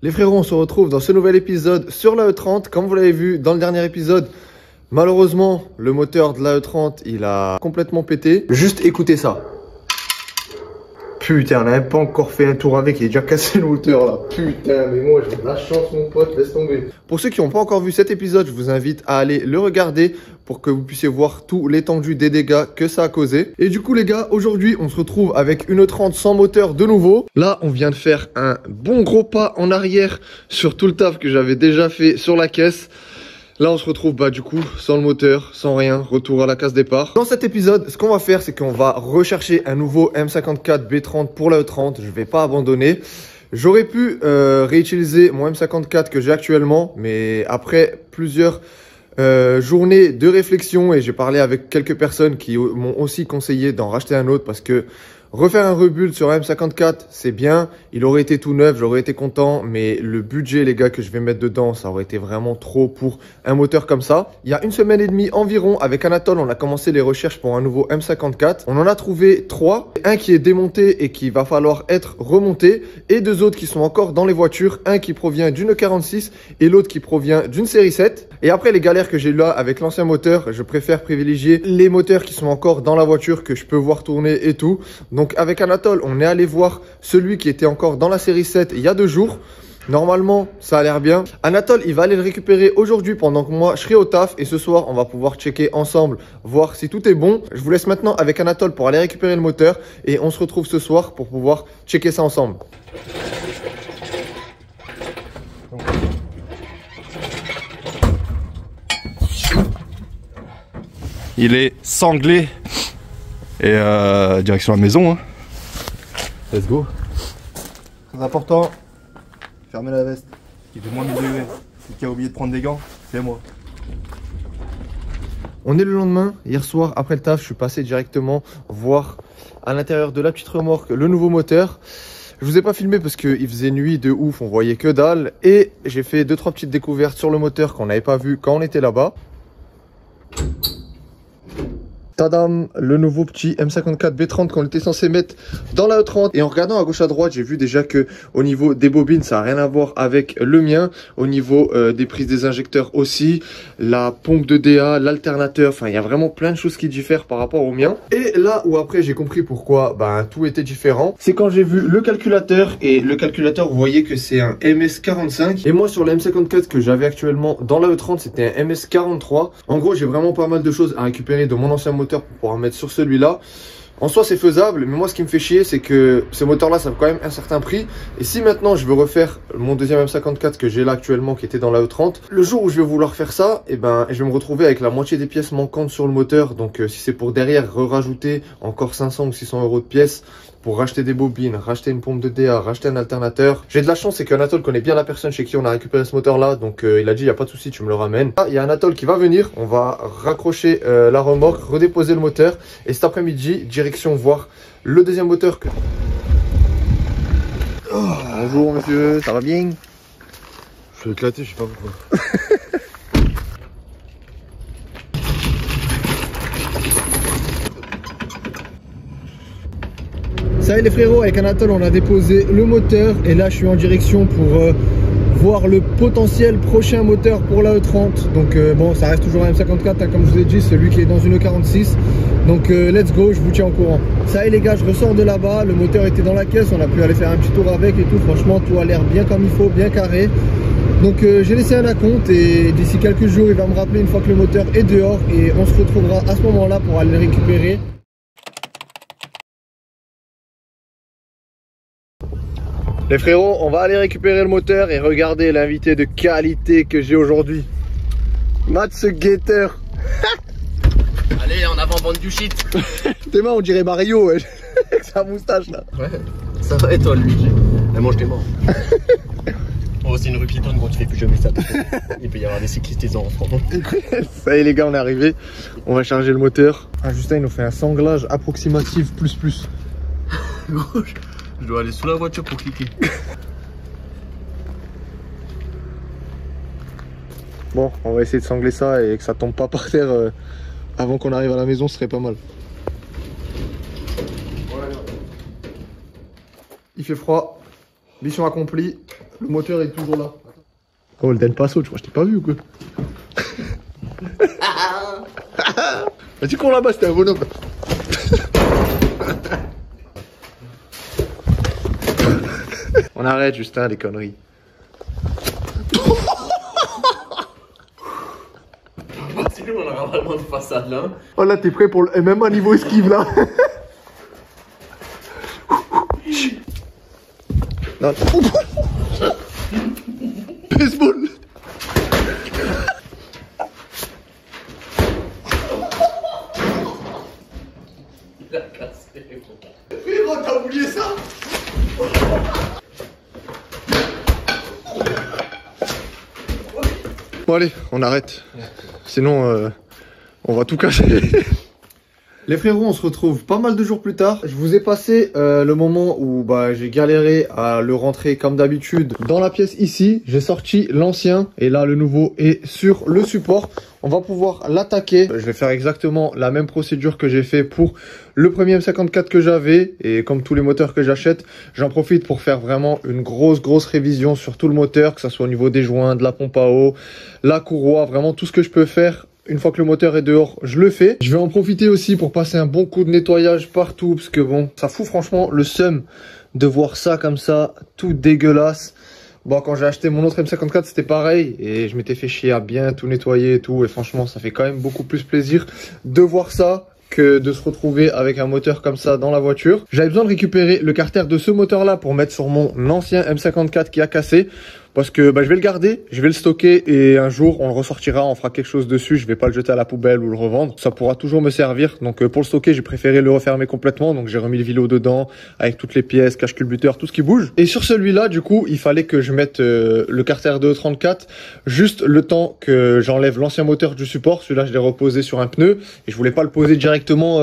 Les frérots, on se retrouve dans ce nouvel épisode sur la E30. Comme vous l'avez vu dans le dernier épisode, malheureusement, le moteur de la E30, il a complètement pété. Juste écoutez ça. Putain, on n'a même pas encore fait un tour avec, il est déjà cassé le moteur là. Putain, mais moi j'ai de la chance mon pote, laisse tomber. Pour ceux qui n'ont pas encore vu cet épisode, je vous invite à aller le regarder pour que vous puissiez voir tout l'étendue des dégâts que ça a causé. Et du coup les gars, aujourd'hui on se retrouve avec une E30 sans moteur de nouveau. Là on vient de faire un bon gros pas en arrière sur tout le taf que j'avais déjà fait sur la caisse. Là, on se retrouve du coup sans le moteur, sans rien, retour à la case départ. Dans cet épisode, ce qu'on va faire, c'est qu'on va rechercher un nouveau M54 B30 pour la E30. Je vais pas abandonner. J'aurais pu réutiliser mon M54 que j'ai actuellement, mais après plusieurs journées de réflexion et j'ai parlé avec quelques personnes qui m'ont aussi conseillé d'en racheter un autre parce que refaire un rebuild sur un M54, c'est bien. Il aurait été tout neuf, j'aurais été content. Mais le budget, les gars, que je vais mettre dedans, ça aurait été vraiment trop pour un moteur comme ça. Il y a une semaine et demie environ, avec Anatole, on a commencé les recherches pour un nouveau M54. On en a trouvé 3. Un qui est démonté et qui va falloir être remonté. Et 2 autres qui sont encore dans les voitures. Un qui provient d'une 46 et l'autre qui provient d'une série 7. Et après les galères que j'ai eues là avec l'ancien moteur, je préfère privilégier les moteurs qui sont encore dans la voiture, que je peux voir tourner et tout. Donc avec Anatole, on est allé voir celui qui était encore dans la série 7 il y a 2 jours. Normalement, ça a l'air bien. Anatole, il va aller le récupérer aujourd'hui pendant que moi, je serai au taf. Et ce soir, on va pouvoir checker ensemble, voir si tout est bon. Je vous laisse maintenant avec Anatole pour aller récupérer le moteur. Et on se retrouve ce soir pour pouvoir checker ça ensemble. Il est sanglé. Et direction la maison. Hein. Let's go. Très important, fermez la veste. Il fait moins 1000 degrés. Celui qui a oublié de prendre des gants, c'est moi. On est le lendemain, hier soir après le taf, je suis passé directement voir à l'intérieur de la petite remorque le nouveau moteur. Je vous ai pas filmé parce qu'il faisait nuit de ouf, on voyait que dalle. Et j'ai fait 2-3 petites découvertes sur le moteur qu'on n'avait pas vu quand on était là-bas. Tadam, le nouveau petit M54 B30 qu'on était censé mettre dans la E30. Et en regardant à gauche à droite, j'ai vu déjà que au niveau des bobines, ça n'a rien à voir avec le mien. Au niveau des prises des injecteurs aussi, la pompe de DA, l'alternateur, enfin il y a vraiment plein de choses qui diffèrent par rapport au mien. Et là où après j'ai compris pourquoi tout était différent, c'est quand j'ai vu le calculateur. Et le calculateur, vous voyez que c'est un MS45. Et moi sur le M54 que j'avais actuellement dans la E30, c'était un MS43. En gros, j'ai vraiment pas mal de choses à récupérer de mon ancien moteur pour pouvoir mettre sur celui-là. En soi c'est faisable, mais moi ce qui me fait chier c'est que ce moteur là ça vaut quand même un certain prix. Et si maintenant je veux refaire mon deuxième M54 que j'ai là actuellement qui était dans la E30, le jour où je vais vouloir faire ça, je vais me retrouver avec la moitié des pièces manquantes sur le moteur. Donc si c'est pour derrière rajouter encore 500 ou 600 euros de pièces pour racheter des bobines, racheter une pompe de DA, racheter un alternateur. J'ai de la chance, c'est qu'Anatole connaît bien la personne chez qui on a récupéré ce moteur là. Donc il a dit il n'y a pas de souci, tu me le ramènes. Il y a Anatole qui va venir, on va raccrocher la remorque, redéposer le moteur. Et cet après-midi, direction voir le deuxième moteur que... Oh, bonjour monsieur, ça va bien? Je suis éclaté, je sais pas pourquoi. Ça y est les frérots, avec Anatole on a déposé le moteur et là je suis en direction pour voir le potentiel prochain moteur pour la E30. Donc bon, ça reste toujours un M54 comme je vous ai dit, celui qui est dans une E46. Donc let's go, je vous tiens au courant. Ça y est les gars, je ressors de là-bas, le moteur était dans la caisse, on a pu aller faire un petit tour avec et tout. Franchement tout a l'air bien comme il faut, bien carré. Donc j'ai laissé un acompte et d'ici quelques jours il va me rappeler une fois que le moteur est dehors et on se retrouvera à ce moment là pour aller le récupérer. Les frérots, on va aller récupérer le moteur et regarder l'invité de qualité que j'ai aujourd'hui. Mats Gator. Allez, en avant, bande du shit. T'es marrant, on dirait Mario avec sa moustache là. Ouais, ça va et toi, Luigi? Elle mange des morts. Oh, c'est une rue piétonne, gros, tu fais plus jamais ça. Il peut y avoir des cyclistes en France. Ça y est les gars, on est arrivé. On va charger le moteur. Ah, Justin il nous fait un sanglage approximatif plus. Gros, je dois aller sous la voiture pour cliquer. Bon, on va essayer de sangler ça et que ça tombe pas par terre avant qu'on arrive à la maison, ce serait pas mal. Il fait froid, mission accomplie. Le moteur est toujours là. Oh, le Den pas saute, je crois que je t'ai pas vu ou quoi? Vas-y, qu'on là-bas, c'était un bonhomme. On arrête, Justin, les conneries. Sinon, on aura vraiment une façade là. Oh là, t'es prêt pour le même niveau esquive là. Non. Baseball. Il a cassé. Frérot, t'as oublié ça? Bon allez, on arrête. Sinon, on va tout casser. Les frérots, on se retrouve pas mal de jours plus tard. Je vous ai passé le moment où j'ai galéré à le rentrer comme d'habitude dans la pièce ici. J'ai sorti l'ancien et là le nouveau est sur le support. On va pouvoir l'attaquer. Je vais faire exactement la même procédure que j'ai fait pour le premier M54 que j'avais. Et comme tous les moteurs que j'achète, j'en profite pour faire vraiment une grosse révision sur tout le moteur, que ce soit au niveau des joints, de la pompe à eau, la courroie, vraiment tout ce que je peux faire. Une fois que le moteur est dehors, je le fais. Je vais en profiter aussi pour passer un bon coup de nettoyage partout, parce que bon, ça fout franchement le seum de voir ça comme ça, tout dégueulasse. Bon, quand j'ai acheté mon autre M54, c'était pareil, et je m'étais fait chier à bien tout nettoyer et tout, et franchement, ça fait quand même beaucoup plus plaisir de voir ça que de se retrouver avec un moteur comme ça dans la voiture. J'avais besoin de récupérer le carter de ce moteur-là pour mettre sur mon ancien M54 qui a cassé. Parce que je vais le garder, je vais le stocker et un jour on le ressortira, on fera quelque chose dessus. Je vais pas le jeter à la poubelle ou le revendre. Ça pourra toujours me servir. Donc pour le stocker, j'ai préféré le refermer complètement. Donc j'ai remis le vélo dedans avec toutes les pièces, cache-culbuteur, tout ce qui bouge. Et sur celui-là, du coup, il fallait que je mette le carter de E34 juste le temps que j'enlève l'ancien moteur du support. Celui-là, je l'ai reposé sur un pneu et je voulais pas le poser directement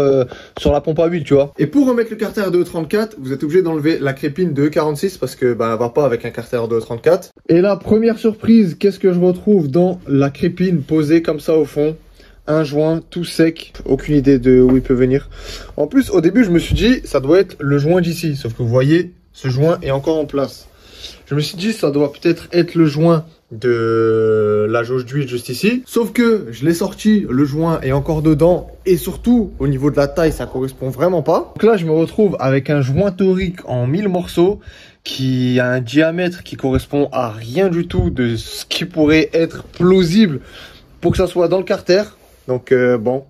sur la pompe à huile, tu vois. Et pour remettre le carter de E34, vous êtes obligé d'enlever la crépine de E46 parce que elle va pas avec un carter de E34. Et là, première surprise, qu'est-ce que je retrouve dans la crépine posée comme ça au fond? Un joint tout sec, aucune idée de où il peut venir. En plus, au début, je me suis dit, ça doit être le joint d'ici. Sauf que vous voyez, ce joint est encore en place. Je me suis dit, ça doit peut-être être le joint de la jauge d'huile juste ici. Sauf que je l'ai sorti, le joint est encore dedans. Et surtout, au niveau de la taille, ça correspond vraiment pas. Donc là, je me retrouve avec un joint torique en 1000 morceaux qui a un diamètre qui correspond à rien du tout de ce qui pourrait être plausible pour que ça soit dans le carter. Donc bon,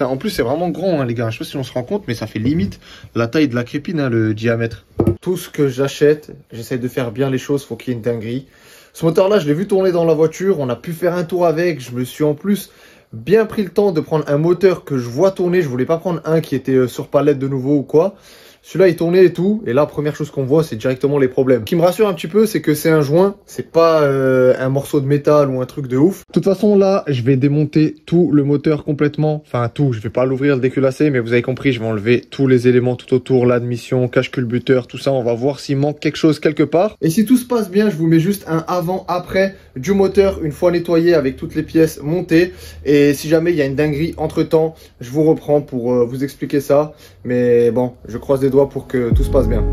en plus c'est vraiment grand hein, les gars, je sais pas si on se rend compte mais ça fait limite la taille de la crépine hein, le diamètre. Tout ce que j'achète, j'essaie de faire bien les choses, faut qu'il y ait une dinguerie. Ce moteur là je l'ai vu tourner dans la voiture, on a pu faire un tour avec, je me suis en plus bien pris le temps de prendre un moteur que je vois tourner, je voulais pas prendre un qui était sur palette de nouveau ou quoi. Celui-là il tournait et tout, et là première chose qu'on voit c'est directement les problèmes. Ce qui me rassure un petit peu c'est que c'est un joint, c'est pas un morceau de métal ou un truc de ouf. De toute façon là je vais démonter tout le moteur complètement, enfin tout, je vais pas l'ouvrir, le déculasser, mais vous avez compris, je vais enlever tous les éléments tout autour, l'admission, cache-culbuteur, tout ça, on va voir s'il manque quelque chose quelque part. Et si tout se passe bien, je vous mets juste un avant-après du moteur une fois nettoyé avec toutes les pièces montées, et si jamais il y a une dinguerie entre temps, je vous reprends pour vous expliquer ça, mais bon, je croise les doigts pour que tout se passe bien.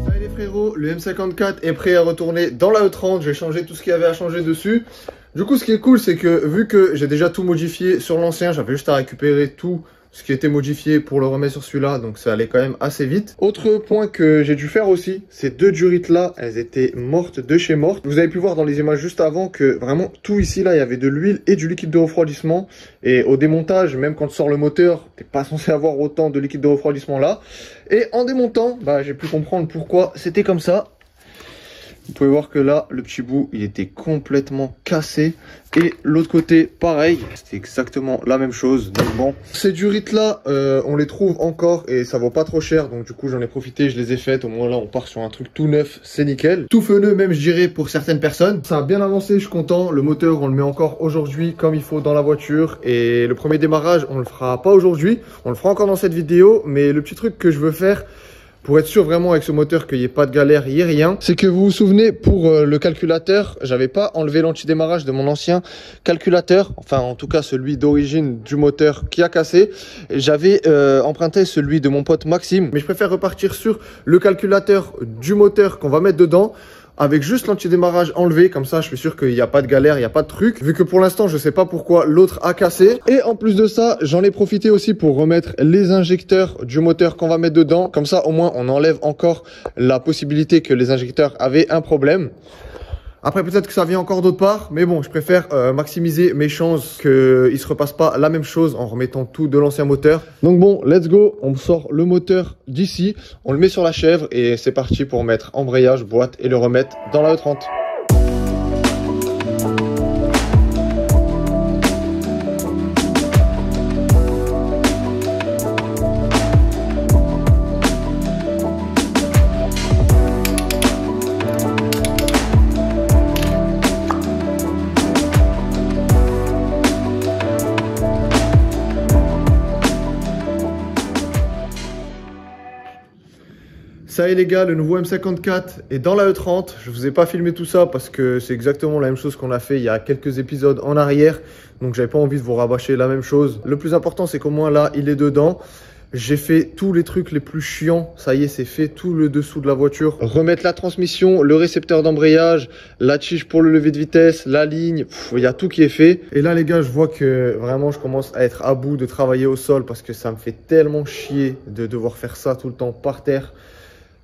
Salut les frérots, le M54 est prêt à retourner dans la E30. J'ai changé tout ce qu'il y avait à changer dessus. Du coup, ce qui est cool, c'est que vu que j'ai déjà tout modifié sur l'ancien, j'avais juste à récupérer tout ce qui était modifié pour le remettre sur celui-là, donc ça allait quand même assez vite. Autre point que j'ai dû faire aussi, ces deux durites là, elles étaient mortes de chez mortes. Vous avez pu voir dans les images juste avant que vraiment tout ici là, il y avait de l'huile et du liquide de refroidissement. Et au démontage, même quand tu sors le moteur, t'es pas censé avoir autant de liquide de refroidissement là. Et en démontant, j'ai pu comprendre pourquoi c'était comme ça. Vous pouvez voir que là, le petit bout, il était complètement cassé. Et l'autre côté, pareil, c'était exactement la même chose. Donc bon, ces durites là, on les trouve encore et ça vaut pas trop cher. Donc du coup, j'en ai profité, je les ai faites. Au moins là, on part sur un truc tout neuf, c'est nickel. Tout feneux même, je dirais, pour certaines personnes. Ça a bien avancé, je suis content. Le moteur, on le met encore aujourd'hui comme il faut dans la voiture. Et le premier démarrage, on le fera pas aujourd'hui. On le fera encore dans cette vidéo. Mais le petit truc que je veux faire pour être sûr vraiment avec ce moteur qu'il n'y ait pas de galère, il n'y ait rien. C'est que vous vous souvenez, pour le calculateur, j'avais pas enlevé l'antidémarrage de mon ancien calculateur, enfin en tout cas celui d'origine du moteur qui a cassé. J'avais emprunté celui de mon pote Maxime, mais je préfère repartir sur le calculateur du moteur qu'on va mettre dedans, avec juste l'antidémarrage enlevé, comme ça je suis sûr qu'il n'y a pas de galère, il n'y a pas de truc, vu que pour l'instant je sais pas pourquoi l'autre a cassé. Et en plus de ça, j'en ai profité aussi pour remettre les injecteurs du moteur qu'on va mettre dedans, comme ça au moins on enlève encore la possibilité que les injecteurs avaient un problème. Après, peut-être que ça vient encore d'autre part, mais bon, je préfère maximiser mes chances qu'il ne se repasse pas la même chose en remettant tout de l'ancien moteur. Donc bon, let's go, on sort le moteur d'ici, on le met sur la chèvre et c'est parti pour mettre embrayage, boîte et le remettre dans la E30. Ça y est les gars, le nouveau M54 est dans la E30. Je vous ai pas filmé tout ça parce que c'est exactement la même chose qu'on a fait il y a quelques épisodes en arrière. Donc j'avais pas envie de vous rabâcher la même chose. Le plus important c'est qu'au moins là, il est dedans. J'ai fait tous les trucs les plus chiants. Ça y est, c'est fait, tout le dessous de la voiture. Remettre la transmission, le récepteur d'embrayage, la tige pour le lever de vitesse, la ligne. Il y a tout qui est fait. Et là les gars, je vois que vraiment je commence à être à bout de travailler au sol parce que ça me fait tellement chier de devoir faire ça tout le temps par terre.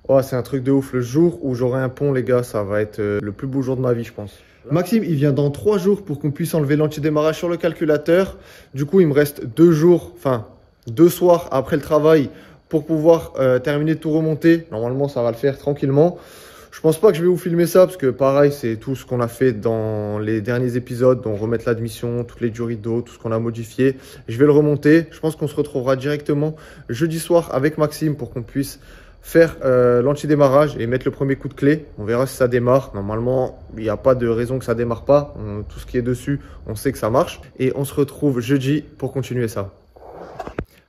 Oh, c'est un truc de ouf. Le jour où j'aurai un pont, les gars, ça va être le plus beau jour de ma vie, je pense. Maxime, il vient dans 3 jours pour qu'on puisse enlever l'antidémarrage sur le calculateur. Du coup, il me reste 2 jours, enfin 2 soirs après le travail pour pouvoir terminer de tout remonter. Normalement, ça va le faire tranquillement. Je pense pas que je vais vous filmer ça parce que pareil, c'est tout ce qu'on a fait dans les derniers épisodes, donc remettre l'admission, toutes les durées d'eau, tout ce qu'on a modifié. Je vais le remonter. Je pense qu'on se retrouvera directement jeudi soir avec Maxime pour qu'on puisse faire l'antidémarrage et mettre le premier coup de clé. On verra si ça démarre. Normalement, il n'y a pas de raison que ça démarre pas. Tout ce qui est dessus, on sait que ça marche. Et on se retrouve jeudi pour continuer ça.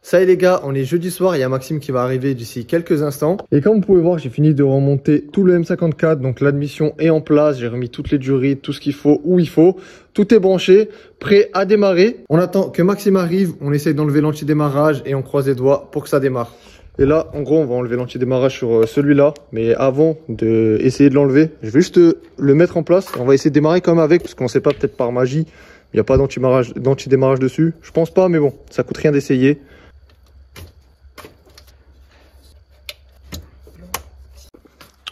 Ça y est les gars, on est jeudi soir. Il y a Maxime qui va arriver d'ici quelques instants. Et comme vous pouvez voir, j'ai fini de remonter tout le M54. Donc l'admission est en place. J'ai remis toutes les durites, tout ce qu'il faut, où il faut. Tout est branché, prêt à démarrer. On attend que Maxime arrive. On essaye d'enlever l'antidémarrage et on croise les doigts pour que ça démarre. Et là, en gros, on va enlever l'antidémarrage sur celui-là. Mais avant d'essayer de l'enlever, je vais juste le mettre en place. On va essayer de démarrer quand même avec, parce qu'on ne sait pas, peut-être par magie, il n'y a pas d'antidémarrage dessus. Je pense pas, mais bon, ça coûte rien d'essayer.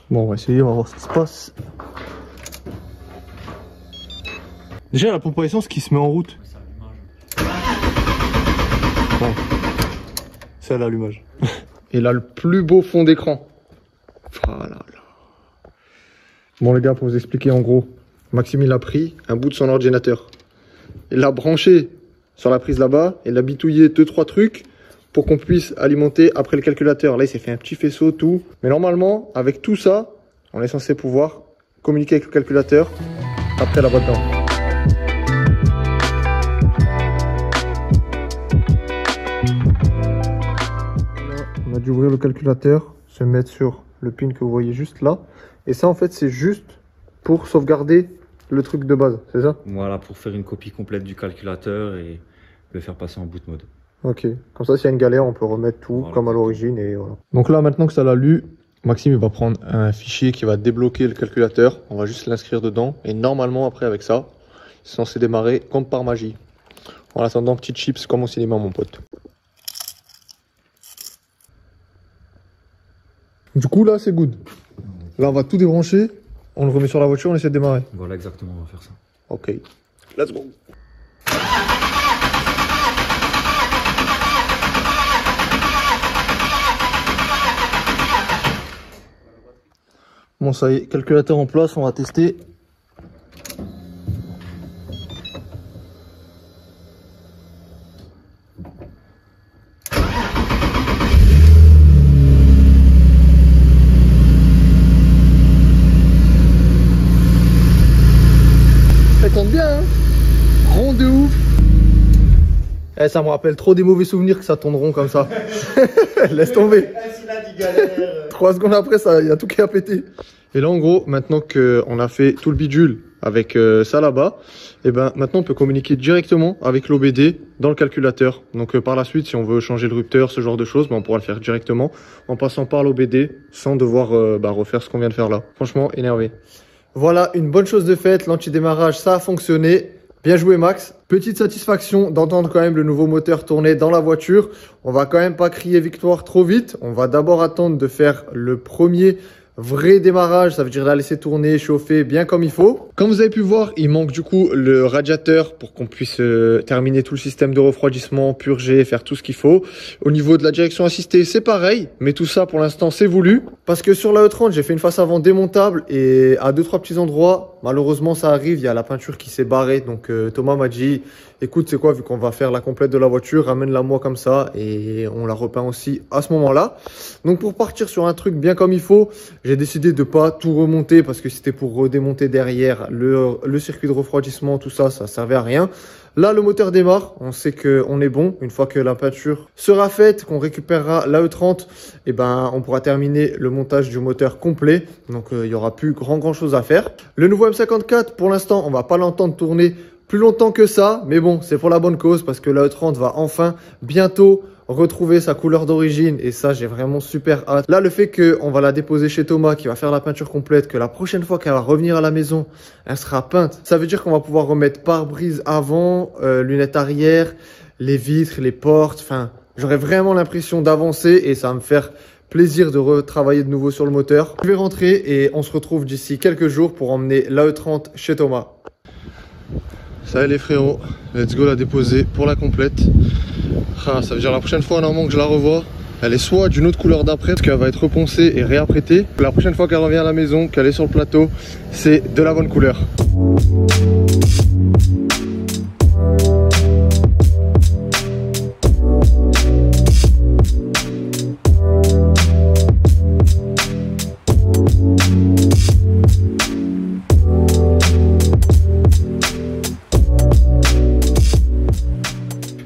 Bon, on va essayer, on va voir ce qui se passe. Déjà, la pompe à essence qui se met en route. Bon. C'est à l'allumage. Et là, le plus beau fond d'écran. Voilà. Bon les gars, pour vous expliquer en gros, Maxime il a pris un bout de son ordinateur. Il l'a branché sur la prise là-bas. Il a bitouillé 2-3 trucs pour qu'on puisse alimenter après le calculateur. Là, il s'est fait un petit faisceau, tout. Mais normalement, avec tout ça, on est censé pouvoir communiquer avec le calculateur après la boîte d'or. On a dû ouvrir le calculateur, se mettre sur le pin que vous voyez juste là. Et ça, en fait, c'est juste pour sauvegarder le truc de base, c'est ça? Voilà, pour faire une copie complète du calculateur et le faire passer en boot mode. Ok, comme ça, s'il y a une galère, on peut remettre tout voilà, comme à l'origine et voilà. Donc là, maintenant que ça l'a lu, Maxime il va prendre un fichier qui va débloquer le calculateur. On va juste l'inscrire dedans. Et normalement, après, avec ça, c'est censé démarrer comme par magie. En attendant, petites chips comme au cinéma, mon pote. Du coup, là, c'est good. Là, on va tout débrancher. On le remet sur la voiture, on essaie de démarrer. Voilà, exactement, on va faire ça. Ok, let's go. Bon, ça y est, calculateur en place, on va tester. Ça compte bien, hein? Rond de ouf. Eh, ça me rappelle trop des mauvais souvenirs que ça tourne rond comme ça. Laisse tomber. S'il a dit galère. 3 secondes après, il y a tout qui a pété. Et là, en gros, maintenant qu'on a fait tout le bidule avec ça là-bas, et ben maintenant on peut communiquer directement avec l'OBD dans le calculateur. Donc par la suite, si on veut changer le rupteur, ce genre de choses, ben, on pourra le faire directement en passant par l'OBD sans devoir refaire ce qu'on vient de faire là. Franchement, énervé. Voilà, une bonne chose de faite. L'anti-démarrage, ça a fonctionné. Bien joué Max. Petite satisfaction d'entendre quand même le nouveau moteur tourner dans la voiture. On va quand même pas crier victoire trop vite. On va d'abord attendre de faire le premier vrai démarrage, ça veut dire la laisser tourner, chauffer bien comme il faut. Comme vous avez pu voir, il manque du coup le radiateur pour qu'on puisse terminer tout le système de refroidissement, purger, faire tout ce qu'il faut. Au niveau de la direction assistée, c'est pareil, mais tout ça pour l'instant c'est voulu. Parce que sur la E30, j'ai fait une face avant démontable et à 2-3 petits endroits, malheureusement ça arrive, il y a la peinture qui s'est barrée. Donc Thomas m'a dit, écoute c'est quoi, vu qu'on va faire la complète de la voiture, ramène-la moi comme ça et on la repeint aussi à ce moment-là. Donc pour partir sur un truc bien comme il faut, j'ai décidé de pas tout remonter parce que c'était pour redémonter derrière le circuit de refroidissement, tout ça, ça servait à rien. Là, le moteur démarre, on sait qu'on est bon. Une fois que la peinture sera faite, qu'on récupérera la E30, et ben, on pourra terminer le montage du moteur complet. Donc, il y aura plus grand chose à faire. Le nouveau M54, pour l'instant, on va pas l'entendre tourner plus longtemps que ça. Mais bon, c'est pour la bonne cause parce que la E30 va enfin bientôt retrouver sa couleur d'origine et ça j'ai vraiment super hâte. Là le fait qu'on va la déposer chez Thomas qui va faire la peinture complète, que la prochaine fois qu'elle va revenir à la maison elle sera peinte, ça veut dire qu'on va pouvoir remettre pare-brise avant, lunettes arrière, les vitres, les portes, enfin j'aurai vraiment l'impression d'avancer et ça va me faire plaisir de retravailler de nouveau sur le moteur. Je vais rentrer et on se retrouve d'ici quelques jours pour emmener la E30 chez Thomas. Ça y est les frérots, let's go la déposer pour la complète. Ah, ça veut dire la prochaine fois normalement que je la revois, elle est soit d'une autre couleur d'après, parce qu'elle va être reponcée et réapprêtée. La prochaine fois qu'elle revient à la maison, qu'elle est sur le plateau, c'est de la bonne couleur.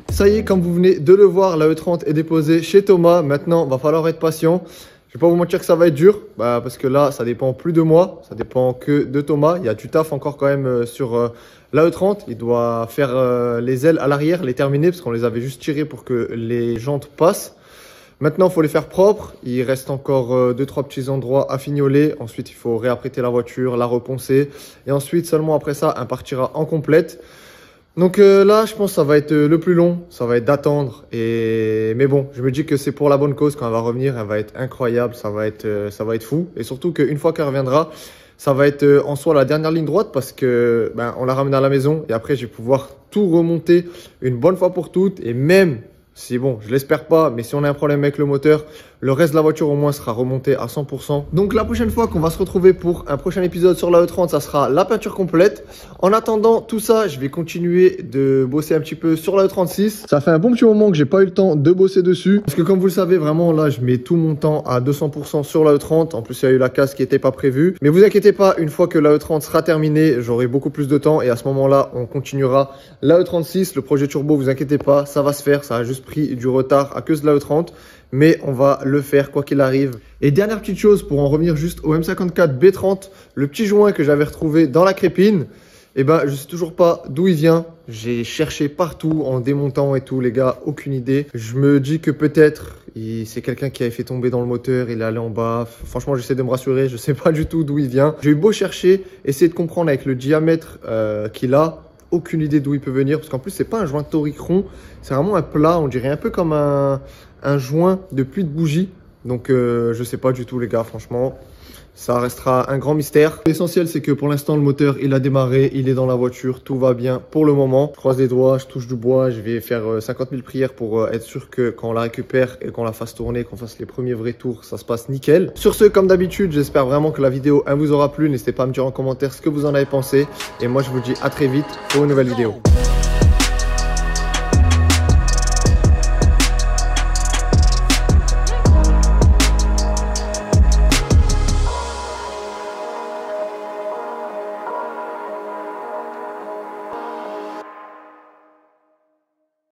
Ça y est, comme vous venez de le voir, la E30 est déposée chez Thomas. Maintenant, va falloir être patient. Je vais pas vous mentir que ça va être dur, parce que là, ça dépend plus de moi, ça dépend que de Thomas. Il y a du taf encore quand même sur la E30. Il doit faire les ailes à l'arrière, les terminer, parce qu'on les avait juste tirées pour que les jantes passent. Maintenant, il faut les faire propres. Il reste encore 2-3 petits endroits à fignoler. Ensuite, il faut réapprêter la voiture, la reponcer. Et ensuite, seulement après ça, elle partira en complète. Donc là, je pense que ça va être le plus long, ça va être d'attendre. Mais bon, je me dis que c'est pour la bonne cause. Quand elle va revenir, elle va être incroyable, ça va être fou. Et surtout qu'une fois qu'elle reviendra, ça va être en soi la dernière ligne droite parce que on la ramène à la maison et après je vais pouvoir tout remonter une bonne fois pour toutes. Et même si bon, je l'espère pas, mais si on a un problème avec le moteur, le reste de la voiture au moins sera remonté à 100%. Donc la prochaine fois qu'on va se retrouver pour un prochain épisode sur la E30, ça sera la peinture complète. En attendant tout ça, je vais continuer de bosser un petit peu sur la E36. Ça fait un bon petit moment que j'ai pas eu le temps de bosser dessus. Parce que comme vous le savez, vraiment là, je mets tout mon temps à 200% sur la E30. En plus, il y a eu la casse qui était pas prévue. Mais vous inquiétez pas, une fois que la E30 sera terminée, j'aurai beaucoup plus de temps. Et à ce moment-là, on continuera la E36. Le projet turbo, vous inquiétez pas, ça va se faire. Ça a juste pris du retard à cause de la E30. Mais on va le faire quoi qu'il arrive. Et dernière petite chose pour en revenir juste au M54 B30, le petit joint que j'avais retrouvé dans la crépine, je sais toujours pas d'où il vient. J'ai cherché partout en démontant et tout, les gars, aucune idée. Je me dis que peut-être c'est quelqu'un qui avait fait tomber dans le moteur, il est allé en bas. Franchement, j'essaie de me rassurer, je sais pas du tout d'où il vient. J'ai eu beau chercher, essayer de comprendre avec le diamètre qu'il a. Aucune idée d'où il peut venir parce qu'en plus c'est pas un joint torique rond, c'est vraiment un plat, on dirait un peu comme un joint de pluie de bougie. Donc je sais pas du tout les gars, franchement ça restera un grand mystère. L'essentiel c'est que pour l'instant le moteur il a démarré, il est dans la voiture, tout va bien pour le moment. Je croise les doigts, je touche du bois, je vais faire 50 000 prières pour être sûr que quand on la récupère et qu'on la fasse tourner, qu'on fasse les premiers vrais tours, ça se passe nickel. Sur ce, comme d'habitude, j'espère vraiment que la vidéo elle vous aura plu. N'hésitez pas à me dire en commentaire ce que vous en avez pensé. Et moi je vous dis à très vite pour une nouvelle vidéo.